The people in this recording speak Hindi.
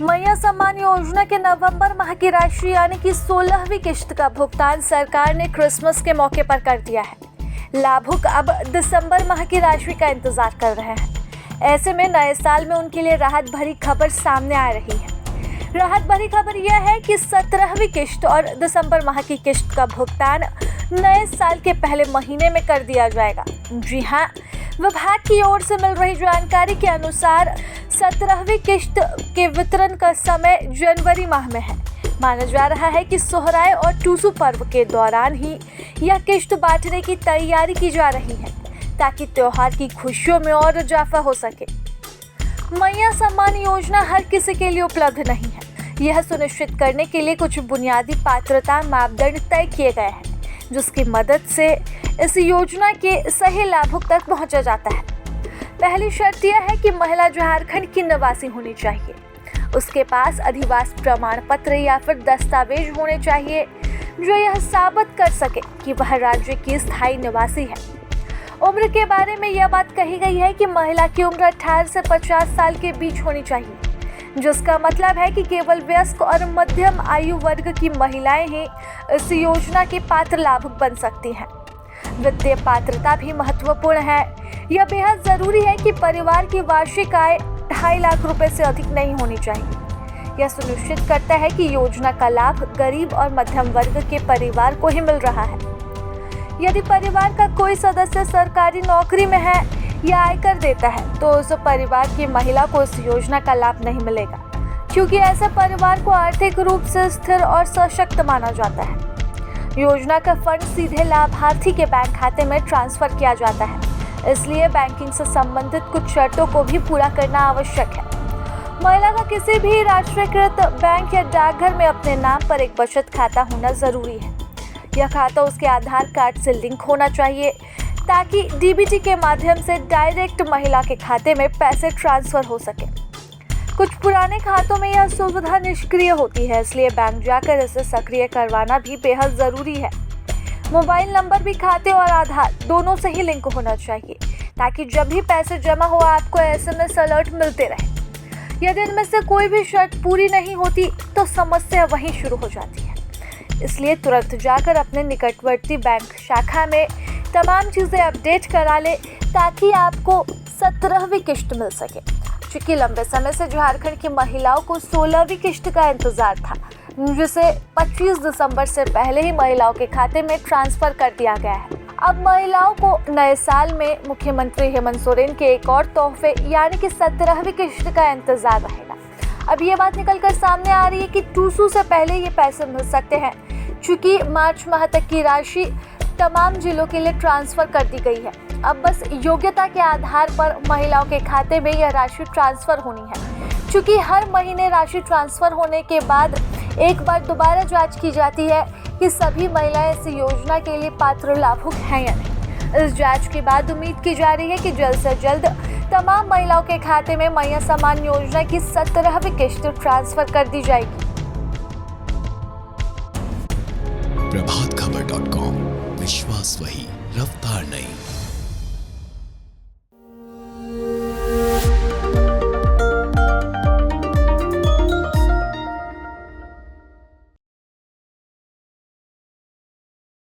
मैया सम्मान योजना के नवंबर माह की राशि यानी कि 16वीं किश्त का भुगतान सरकार ने क्रिसमस के मौके पर कर दिया है। लाभुक अब दिसंबर माह की राशि का इंतजार कर रहे हैं। ऐसे में नए साल में उनके लिए राहत भरी खबर सामने आ रही है। राहत भरी खबर यह है कि 17वीं किश्त और दिसंबर माह की किश्त का भुगतान नए साल के पहले महीने में कर दिया जाएगा। जी हाँ, विभाग की ओर से मिल रही जानकारी के अनुसार 17वीं किश्त के वितरण का समय जनवरी माह में है। माना जा रहा है कि सोहराय और टूसू पर्व के दौरान ही यह किश्त बांटने की तैयारी की जा रही है ताकि त्योहार की खुशियों में और इजाफा हो सके। मैया सम्मान योजना हर किसी के लिए उपलब्ध नहीं है। यह सुनिश्चित करने के लिए कुछ बुनियादी पात्रता मापदंड तय किए गए हैं, जिसकी मदद से इस योजना के सही लाभुक तक पहुंचा जाता है। पहली शर्त यह है कि महिला झारखंड की निवासी होनी चाहिए। उसके पास अधिवास प्रमाण पत्र या फिर दस्तावेज होने चाहिए जो यह साबित कर सके कि वह राज्य की स्थायी निवासी है। उम्र के बारे में यह बात कही गई है कि महिला की उम्र 18 से 50 साल के बीच होनी चाहिए, जिसका मतलब है कि केवल वयस्क और मध्यम आयु वर्ग की महिलाएं ही इस योजना के पात्र लाभुक बन सकती हैं। वित्तीय पात्रता भी महत्वपूर्ण है। यह बेहद जरूरी है कि परिवार की वार्षिक आय 2.5 लाख रुपए से अधिक नहीं होनी चाहिए। यह सुनिश्चित करता है कि योजना का लाभ गरीब और मध्यम वर्ग के परिवार को ही मिल रहा है। यदि परिवार का कोई सदस्य सरकारी नौकरी में है या आयकर देता है तो उस परिवार की महिला को इस योजना का लाभ नहीं मिलेगा, क्योंकि ऐसे परिवार को आर्थिक रूप से स्थिर और सशक्त माना जाता है। योजना का फंड सीधे लाभार्थी के बैंक खाते में ट्रांसफर किया जाता है, इसलिए बैंकिंग से संबंधित कुछ शर्तों को भी पूरा करना आवश्यक है। महिला का किसी भी राष्ट्रीयकृत बैंक या डाकघर में अपने नाम पर एक बचत खाता होना जरूरी है। यह खाता उसके आधार कार्ड से लिंक होना चाहिए ताकि डीबीटी के माध्यम से डायरेक्ट महिला के खाते में पैसे ट्रांसफर हो सके। कुछ पुराने खातों में यह सुविधा निष्क्रिय होती है, इसलिए बैंक जाकर इसे सक्रिय करवाना भी बेहद जरूरी है। मोबाइल नंबर भी खाते और आधार दोनों से ही लिंक होना चाहिए ताकि जब भी पैसे जमा हो आपको एसएमएस अलर्ट मिलते रहे। यदि इनमें से कोई भी शर्त पूरी नहीं होती तो समस्या वहीं शुरू हो जाती है। इसलिए तुरंत जाकर अपने निकटवर्ती बैंक शाखा में तमाम चीज़ें अपडेट करा ले ताकि आपको 17वीं किश्त मिल सके। क्योंकि लंबे समय से झारखंड की महिलाओं को 16वीं किश्त का इंतजार था, जिसे 25 दिसंबर से पहले ही महिलाओं के खाते में ट्रांसफर कर दिया गया है। अब महिलाओं को नए साल में मुख्यमंत्री हेमंत सोरेन के एक और तोहफे यानी कि 17वीं किश्त का इंतजार रहेगा। अब ये बात निकलकर सामने आ रही है कि टूसू से पहले ये पैसे मिल सकते हैं, चूँकि मार्च माह तक की राशि तमाम जिलों के लिए ट्रांसफर कर दी गई है। अब बस योग्यता के आधार पर महिलाओं के खाते में यह राशि ट्रांसफर होनी है। चूँकि हर महीने राशि ट्रांसफर होने के बाद एक बार दोबारा जांच की जाती है कि सभी महिलाएं इस योजना के लिए पात्र लाभुक हैं या नहीं। इस जांच के बाद उम्मीद की जा रही है कि जल्द से जल्द तमाम महिलाओं के खाते में मैया सम्मान योजना की 17वीं किश्त ट्रांसफर कर दी जाएगी। प्रभातखबर.com, विश्वास वही, रफ्तार नहीं।